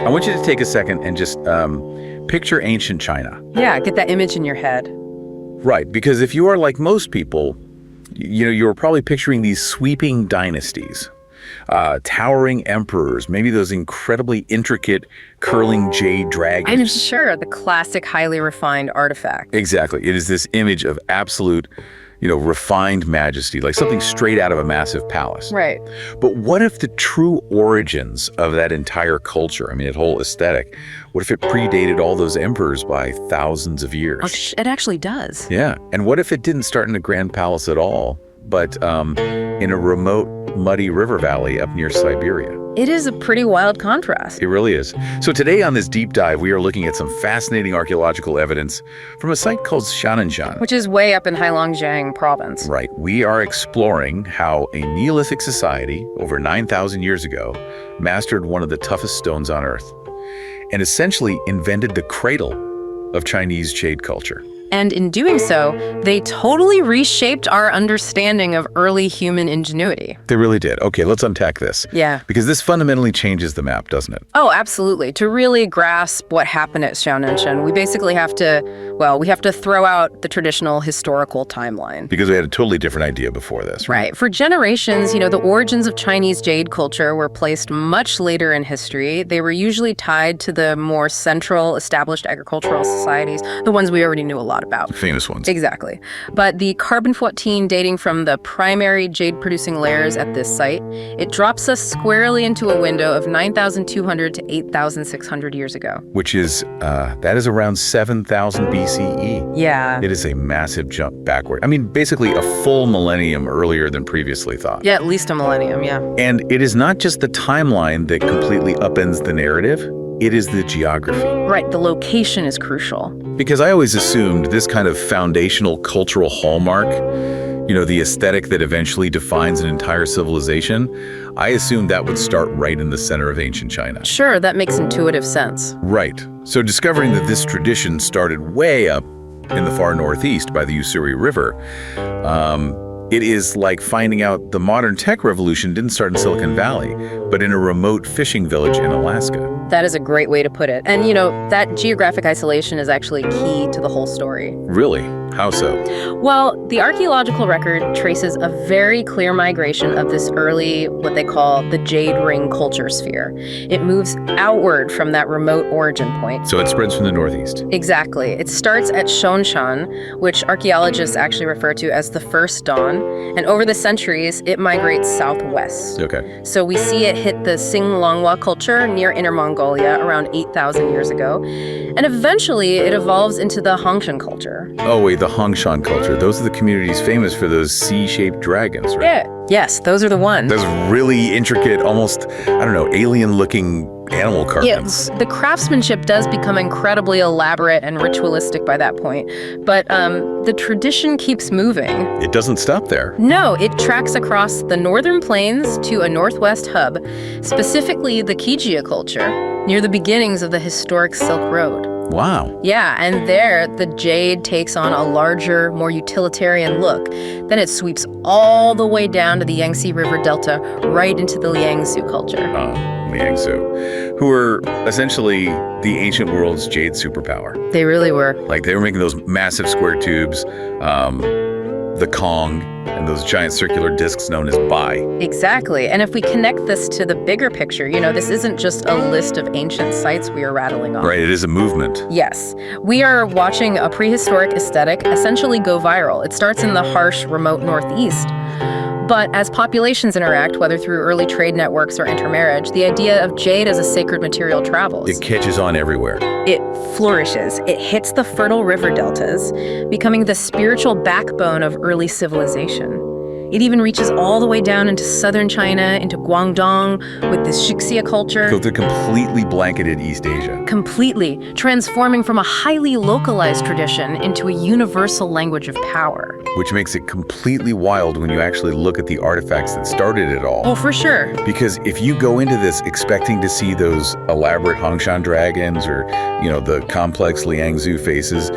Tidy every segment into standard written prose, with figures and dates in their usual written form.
I want you to take a second and just picture ancient China. Yeah, get that image in your head. Right, because if you are like most people, you're probably picturing these sweeping dynasties, towering emperors, maybe those incredibly intricate curling jade dragons. I'm sure, the classic highly refined artifact. Exactly. It is this image of absolute, refined majesty, like something straight out of a massive palace. Right. But what if the true origins of that entire culture, that whole aesthetic, what if it predated all those emperors by thousands of years? Oh, it actually does. Yeah. And what if it didn't start in a grand palace at all, but in a remote, muddy river valley up near Siberia? It is a pretty wild contrast. It really is. So today on this deep dive, we are looking at some fascinating archaeological evidence from a site called Xianshan. Which is way up in Heilongjiang province. Right. We are exploring how a Neolithic society over 9,000 years ago mastered one of the toughest stones on Earth and essentially invented the cradle of Chinese jade culture. And in doing so, they totally reshaped our understanding of early human ingenuity. They really did. Okay, let's unpack this. Yeah. Because this fundamentally changes the map, doesn't it? Oh, absolutely. To really grasp what happened at Xianshan, we basically have to throw out the traditional historical timeline. Because we had a totally different idea before this. Right. For generations, the origins of Chinese jade culture were placed much later in history. They were usually tied to the more central established agricultural societies, the ones we already knew a lot about. Famous ones. Exactly. But the carbon-14 dating from the primary jade-producing layers at this site, it drops us squarely into a window of 9,200 to 8,600 years ago. Which is, that is around 7,000 BCE. Yeah. It is a massive jump backward. Basically a full millennium earlier than previously thought. Yeah, at least a millennium, yeah. And it is not just the timeline that completely upends the narrative. It is the geography. Right, the location is crucial. Because I always assumed this kind of foundational cultural hallmark, the aesthetic that eventually defines an entire civilization, I assumed that would start right in the center of ancient China. Sure, that makes intuitive sense. Right. So discovering that this tradition started way up in the far northeast by the Ussuri River, it is like finding out the modern tech revolution didn't start in Silicon Valley, but in a remote fishing village in Alaska. That is a great way to put it. And, that geographic isolation is actually key to the whole story. Really? How so? Well, the archaeological record traces a very clear migration of this early, what they call the Jade Ring culture sphere. It moves outward from that remote origin point. So it spreads from the northeast. Exactly. It starts at Xianshan, which archaeologists actually refer to as the first dawn, and over the centuries, it migrates southwest. Okay. So we see it hit the Xing-Longhua culture near Inner Mongolia around 8,000 years ago, and eventually it evolves into the Hongshan culture. Oh wait, the Hongshan culture. Those are the communities famous for those C-shaped dragons, right? Yeah. Yes, those are the ones. Those really intricate, almost, alien-looking animal carvings. Yeah, the craftsmanship does become incredibly elaborate and ritualistic by that point, but the tradition keeps moving. It doesn't stop there. No, it tracks across the northern plains to a northwest hub, specifically the Kijia culture, near the beginnings of the historic Silk Road. Wow. Yeah, and there, the jade takes on a larger, more utilitarian look. Then it sweeps all the way down to the Yangtze River Delta, right into the Liangsu culture. Liangsu, who were essentially the ancient world's jade superpower. They really were. Like, they were making those massive square tubes, the Kong, and those giant circular discs known as Bai. Exactly. And if we connect this to the bigger picture, this isn't just a list of ancient sites we are rattling off. Right, it is a movement. Yes. We are watching a prehistoric aesthetic essentially go viral. It starts in the harsh, remote northeast. But as populations interact, whether through early trade networks or intermarriage, the idea of jade as a sacred material travels. It catches on everywhere. It flourishes. It hits the fertile river deltas, becoming the spiritual backbone of early civilization. It even reaches all the way down into southern China, into Guangdong, with the Shixia culture. So they're completely blanketed East Asia. Completely, transforming from a highly localized tradition into a universal language of power. Which makes it completely wild when you actually look at the artifacts that started it all. Oh, for sure. Because if you go into this expecting to see those elaborate Hongshan dragons or, the complex Liangsu faces,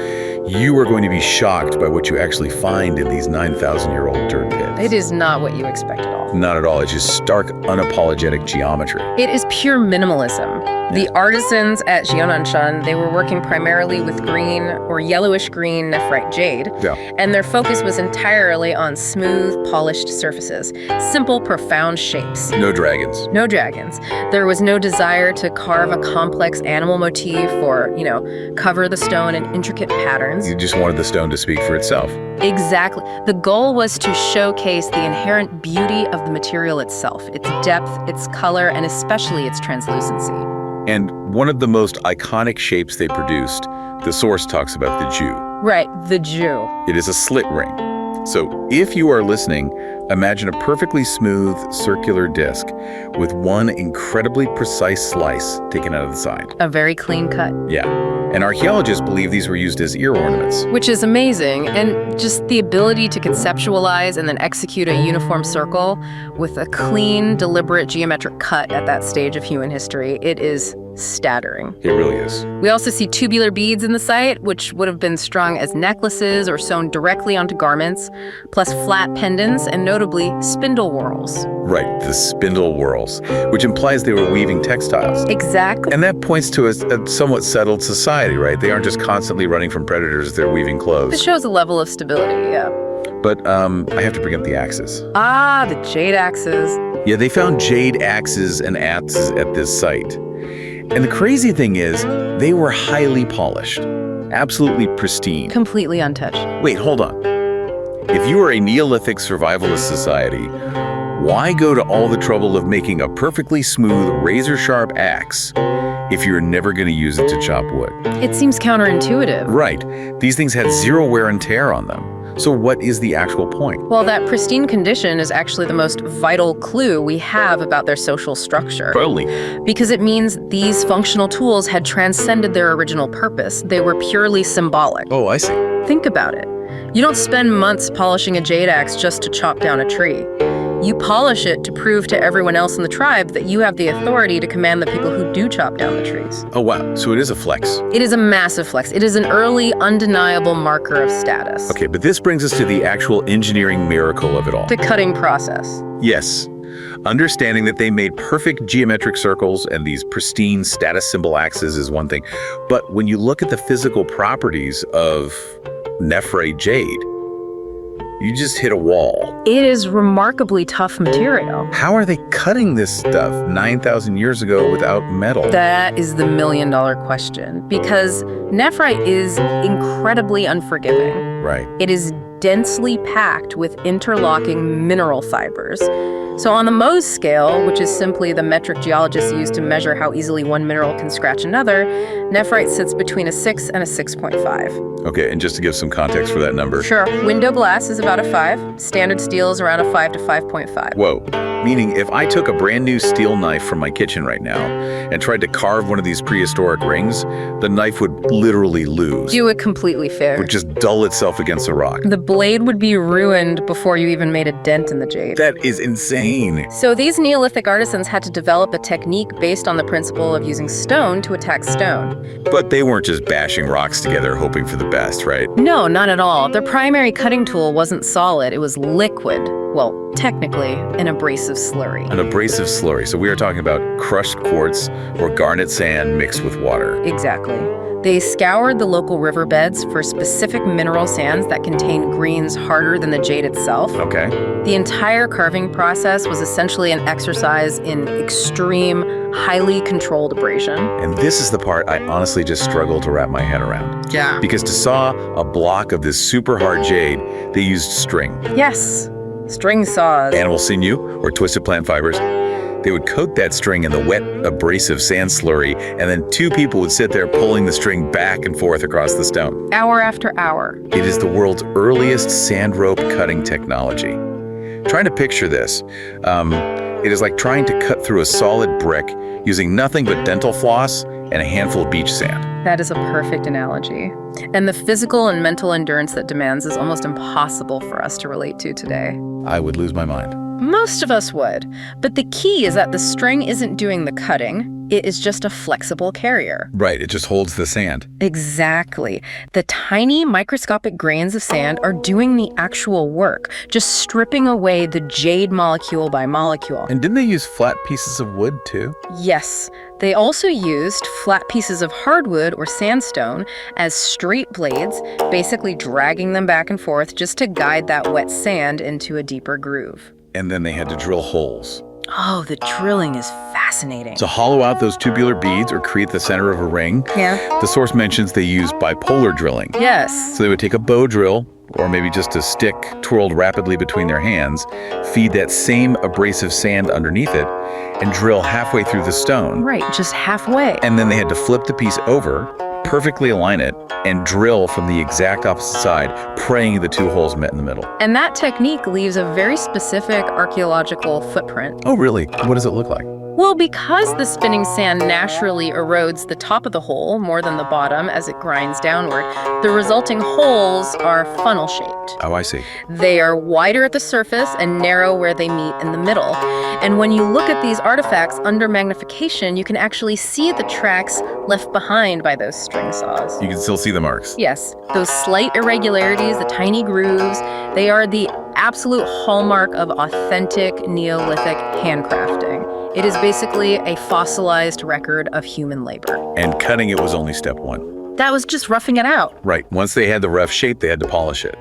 you are going to be shocked by what you actually find in these 9,000-year-old dirt pits. It is not what you expect at all. Not at all. It's just stark, unapologetic geometry. It is pure minimalism. The artisans at Jionanshan, they were working primarily with green or yellowish-green nephrite jade, and their focus was entirely on smooth, polished surfaces, simple, profound shapes. No dragons. No dragons. There was no desire to carve a complex animal motif or, cover the stone in intricate patterns. You just wanted the stone to speak for itself. Exactly. The goal was to showcase the inherent beauty of the material itself, its depth, its color, and especially its translucency. And one of the most iconic shapes they produced, the source talks about the Jew. Right, the Jew. It is a slit ring. So if you are listening, imagine a perfectly smooth circular disc with one incredibly precise slice taken out of the side. A very clean cut. Yeah. And archaeologists believe these were used as ear ornaments. Which is amazing. And just the ability to conceptualize and then execute a uniform circle with a clean, deliberate geometric cut at that stage of human history, it is staggering. It really is. We also see tubular beads in the site, which would have been strung as necklaces or sewn directly onto garments, plus flat pendants and notably spindle whorls. Right, the spindle whorls, which implies they were weaving textiles. Exactly. And that points to a somewhat settled society, right? They aren't just constantly running from predators, they're weaving clothes. This shows a level of stability, yeah. But I have to bring up the axes. Ah, the jade axes. Yeah, they found jade axes and adze at this site. And the crazy thing is, they were highly polished, absolutely pristine. Completely untouched. Wait, hold on. If you are a Neolithic survivalist society, why go to all the trouble of making a perfectly smooth, razor-sharp axe if you're never going to use it to chop wood? It seems counterintuitive. Right. These things had zero wear and tear on them. So what is the actual point? Well, that pristine condition is actually the most vital clue we have about their social structure. Totally. Because it means these functional tools had transcended their original purpose. They were purely symbolic. Oh, I see. Think about it. You don't spend months polishing a jade axe just to chop down a tree. You polish it to prove to everyone else in the tribe that you have the authority to command the people who do chop down the trees. Oh, wow. So it is a flex. It is a massive flex. It is an early, undeniable marker of status. Okay, but this brings us to the actual engineering miracle of it all. The cutting process. Yes. Understanding that they made perfect geometric circles and these pristine status symbol axes is one thing. But when you look at the physical properties of nephrite jade, you just hit a wall. It is remarkably tough material. How are they cutting this stuff 9,000 years ago without metal? That is the million-dollar question. Because nephrite is incredibly unforgiving. Right. It is densely packed with interlocking mineral fibers. So on the Mohs scale, which is simply the metric geologists use to measure how easily one mineral can scratch another, nephrite sits between a 6 and a 6.5. Okay, and just to give some context for that number. Sure. Window glass is about a 5. Standard steel is around a 5 to 5.5. Whoa. Meaning if I took a brand new steel knife from my kitchen right now and tried to carve one of these prehistoric rings, the knife would literally lose. Do it completely fair. It would just dull itself against a rock. The blade would be ruined before you even made a dent in the jade. That is insane. So these Neolithic artisans had to develop a technique based on the principle of using stone to attack stone. But they weren't just bashing rocks together hoping for the best, right? No, not at all. Their primary cutting tool wasn't solid, it was liquid. Well, technically, an abrasive slurry. An abrasive slurry. So we are talking about crushed quartz or garnet sand mixed with water. Exactly. They scoured the local riverbeds for specific mineral sands that contain greens harder than the jade itself. Okay. The entire carving process was essentially an exercise in extreme, highly controlled abrasion. And this is the part I honestly just struggle to wrap my head around. Yeah. Because to saw a block of this super hard jade, they used string. Yes. String saws. Animal sinew or twisted plant fibers. They would coat that string in the wet, abrasive sand slurry, and then two people would sit there pulling the string back and forth across the stone. Hour after hour. It is the world's earliest sand rope cutting technology. Trying to picture this, it is like trying to cut through a solid brick using nothing but dental floss and a handful of beach sand. That is a perfect analogy. And the physical and mental endurance that demands is almost impossible for us to relate to today. I would lose my mind. Most of us would. But the key is that the string isn't doing the cutting. It is just a flexible carrier. Right, it just holds the sand. Exactly. The tiny microscopic grains of sand are doing the actual work, just stripping away the jade molecule by molecule. And didn't they use flat pieces of wood, too? Yes, they also used flat pieces of hardwood or sandstone as straight blades, basically dragging them back and forth just to guide that wet sand into a deeper groove. And then they had to drill holes. Oh, the drilling is fascinating. To hollow out those tubular beads or create the center of a ring, Yeah. the source mentions they used bipolar drilling. Yes. So they would take a bow drill, or maybe just a stick twirled rapidly between their hands, feed that same abrasive sand underneath it, and drill halfway through the stone. Right, just halfway. And then they had to flip the piece over, perfectly align it, and drill from the exact opposite side, praying the two holes met in the middle. And that technique leaves a very specific archaeological footprint. Oh, really? What does it look like? Well, because the spinning sand naturally erodes the top of the hole more than the bottom as it grinds downward, the resulting holes are funnel-shaped. Oh, I see. They are wider at the surface and narrow where they meet in the middle. And when you look at these artifacts under magnification, you can actually see the tracks left behind by those string saws. You can still see the marks. Yes, those slight irregularities, the tiny grooves, they are the absolute hallmark of authentic Neolithic handcrafting. It is basically a fossilized record of human labor. And cutting it was only step one. That was just roughing it out. Right. Once they had the rough shape, they had to polish it.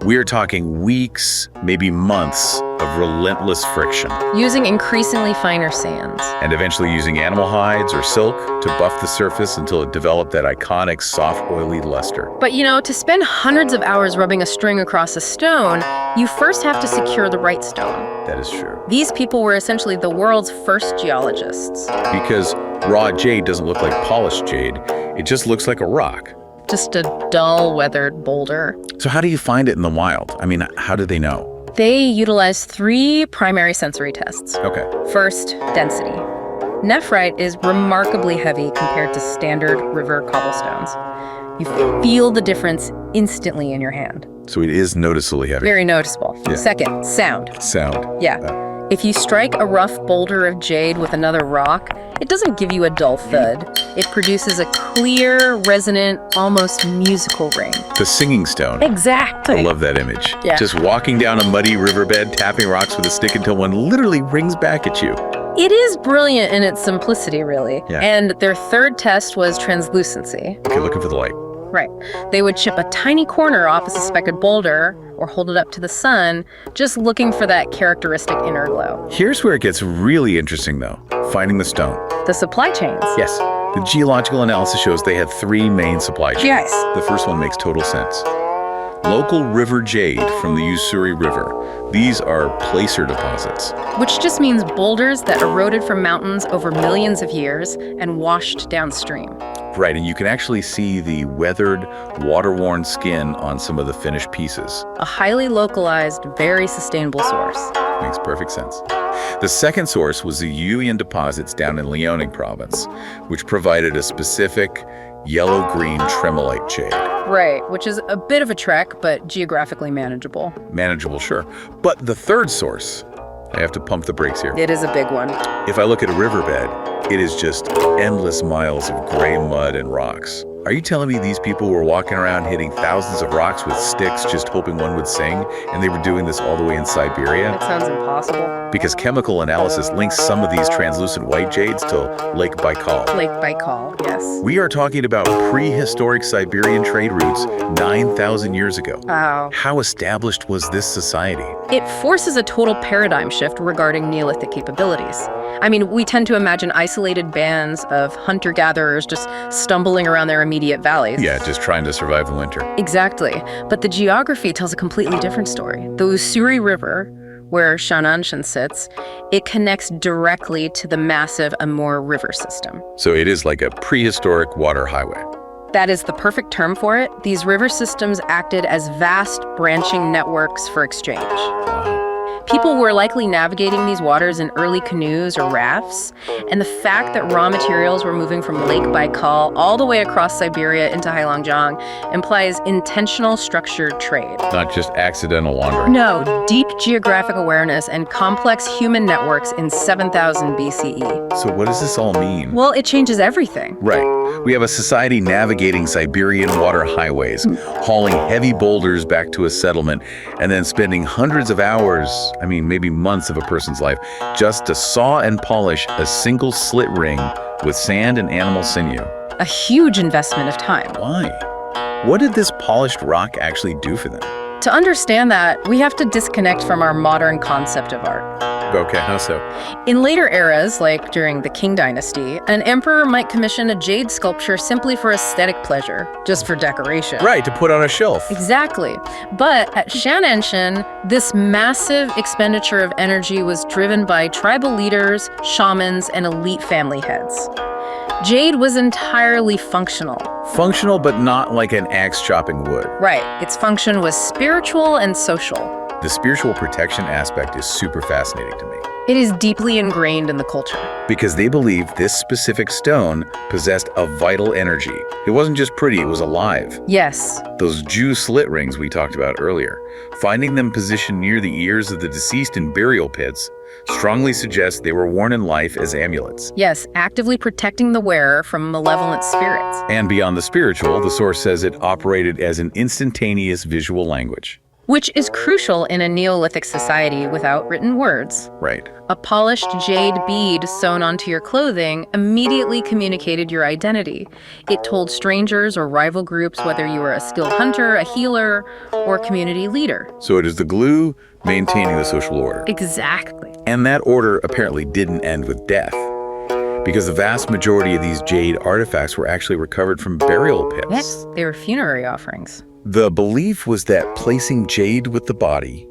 We're talking weeks, maybe months of relentless friction. Using increasingly finer sands. And eventually using animal hides or silk to buff the surface until it developed that iconic soft, oily luster. But to spend hundreds of hours rubbing a string across a stone, you first have to secure the right stone. That is true. These people were essentially the world's first geologists. Because raw jade doesn't look like polished jade. It just looks like a rock. Just a dull, weathered boulder. So how do you find it in the wild? I mean, how do they know? They utilized 3 primary sensory tests. Okay. First, density. Nephrite is remarkably heavy compared to standard river cobblestones. You feel the difference instantly in your hand. So it is noticeably heavy. Very noticeable. Yeah. Second, sound. Sound. Yeah. If you strike a rough boulder of jade with another rock, it doesn't give you a dull thud. It produces a clear, resonant, almost musical ring. The singing stone. Exactly. I love that image. Yeah. Just walking down a muddy riverbed, tapping rocks with a stick until one literally rings back at you. It is brilliant in its simplicity, really. Yeah. And their third test was translucency. Okay, looking for the light. Right. They would chip a tiny corner off a suspected boulder or hold it up to the sun, just looking for that characteristic inner glow. Here's where it gets really interesting, though. Finding the stone. The supply chains. Yes. The geological analysis shows they had 3 main supply chains. Yes. The first one makes total sense. Local river jade from the Ussuri River. These are placer deposits. Which just means boulders that eroded from mountains over millions of years and washed downstream. Right, and you can actually see the weathered, water-worn skin on some of the finished pieces. A highly localized, very sustainable source. Makes perfect sense. The second source was the Uian deposits down in Liaoning province, which provided a specific yellow-green tremolite jade. Right, which is a bit of a trek, but geographically manageable. Manageable, sure. But the third source, I have to pump the brakes here. It is a big one. If I look at a riverbed, it is just endless miles of gray mud and rocks. Are you telling me these people were walking around hitting thousands of rocks with sticks just hoping one would sing, and they were doing this all the way in Siberia? That sounds impossible. Because chemical analysis links some of these translucent white jades to Lake Baikal. Lake Baikal, yes. We are talking about prehistoric Siberian trade routes 9,000 years ago. Wow. How established was this society? It forces a total paradigm shift regarding Neolithic capabilities. I mean, we tend to imagine isolated bands of hunter-gatherers just stumbling around their immediate valleys. Yeah, just trying to survive the winter. Exactly. But the geography tells a completely different story. The Ussuri River, where Shananshan sits, it connects directly to the massive Amur River system. So it is like a prehistoric water highway. That is the perfect term for it. These river systems acted as vast branching networks for exchange. Wow. People were likely navigating these waters in early canoes or rafts, and the fact that raw materials were moving from Lake Baikal all the way across Siberia into Heilongjiang implies intentional structured trade. Not just accidental wandering. No, deep geographic awareness and complex human networks in 7000 BCE. So what does this all mean? Well, it changes everything. Right. We have a society navigating Siberian water highways, hauling heavy boulders back to a settlement, and then spending hundreds of hours, maybe months of a person's life, just to saw and polish a single slit ring with sand and animal sinew. A huge investment of time. Why? What did this polished rock actually do for them? To understand that, we have to disconnect from our modern concept of art. Okay, how so? In later eras, like during the Qing dynasty, an emperor might commission a jade sculpture simply for aesthetic pleasure, just for decoration. Right, to put on a shelf. Exactly. But at Shananshan, this massive expenditure of energy was driven by tribal leaders, shamans, and elite family heads. Jade was entirely functional. Functional, but not like an axe chopping wood. Right. Its function was spiritual and social. The spiritual protection aspect is super fascinating to me. It is deeply ingrained in the culture. Because they believed this specific stone possessed a vital energy. It wasn't just pretty, it was alive. Yes. Those Jew slit rings we talked about earlier, finding them positioned near the ears of the deceased in burial pits, strongly suggests they were worn in life as amulets. Yes, actively protecting the wearer from malevolent spirits. And beyond the spiritual, the source says it operated as an instantaneous visual language. Which is crucial in a Neolithic society without written words. Right. A polished jade bead sewn onto your clothing immediately communicated your identity. It told strangers or rival groups whether you were a skilled hunter, a healer, or community leader. So it is the glue maintaining the social order. Exactly. And that order apparently didn't end with death, because the vast majority of these jade artifacts were actually recovered from burial pits. Yes, they were funerary offerings. The belief was that placing jade with the body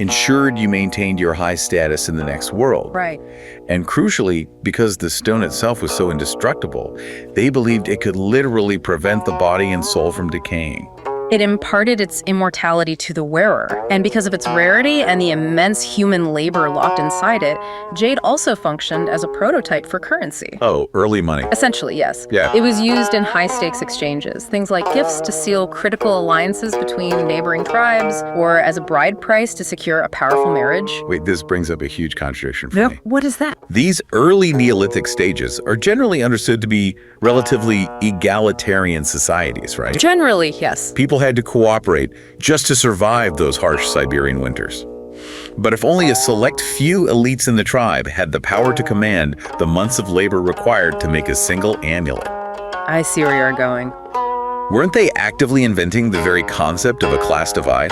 ensured you maintained your high status in the next world. Right. And crucially, because the stone itself was so indestructible, they believed it could literally prevent the body and soul from decaying. It imparted its immortality to the wearer, and because of its rarity and the immense human labor locked inside it, jade also functioned as a prototype for currency. Oh, early money. Essentially, yes. Yeah. It was used in high-stakes exchanges, things like gifts to seal critical alliances between neighboring tribes, or as a bride price to secure a powerful marriage. Wait, this brings up a huge contradiction for me. What is that? These early Neolithic stages are generally understood to be relatively egalitarian societies, right? Generally, yes. People had to cooperate just to survive those harsh Siberian winters. But if only a select few elites in the tribe had the power to command the months of labor required to make a single amulet, I see where you're going. weren't they actively inventing the very concept of a class divide?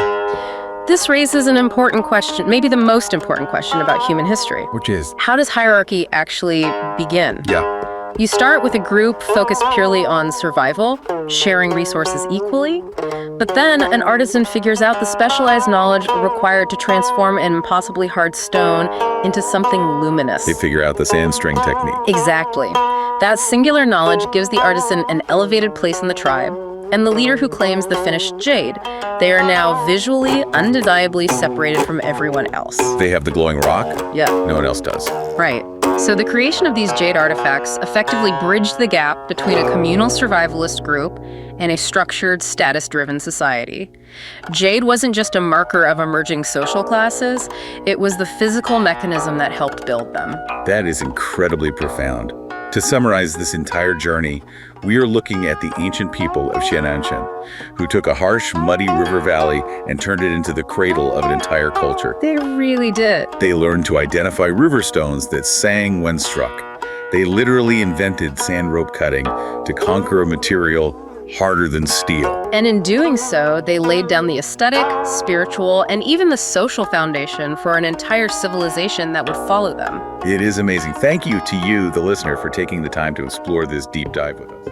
This raises an important question, maybe the most important question about human history. Which is? How does hierarchy actually begin? Yeah. You start with a group focused purely on survival, sharing resources equally, but then an artisan figures out the specialized knowledge required to transform an impossibly hard stone into something luminous. They figure out the sand string technique. Exactly. That singular knowledge gives the artisan an elevated place in the tribe, and the leader who claims the finished jade. They are now visually, undeniably separated from everyone else. They have the glowing rock. Yeah. No one else does. Right. So the creation of these jade artifacts effectively bridged the gap between a communal survivalist group and a structured, status-driven society. Jade wasn't just a marker of emerging social classes, it was the physical mechanism that helped build them. That is incredibly profound. To summarize this entire journey, we are looking at the ancient people of Xiananshan, who took a harsh, muddy river valley and turned it into the cradle of an entire culture. They really did. They learned to identify river stones that sang when struck. They literally invented sand rope cutting to conquer a material harder than steel. And in doing so, they laid down the aesthetic, spiritual, and even the social foundation for an entire civilization that would follow them. It is amazing. Thank you to you, the listener, for taking the time to explore this deep dive with us.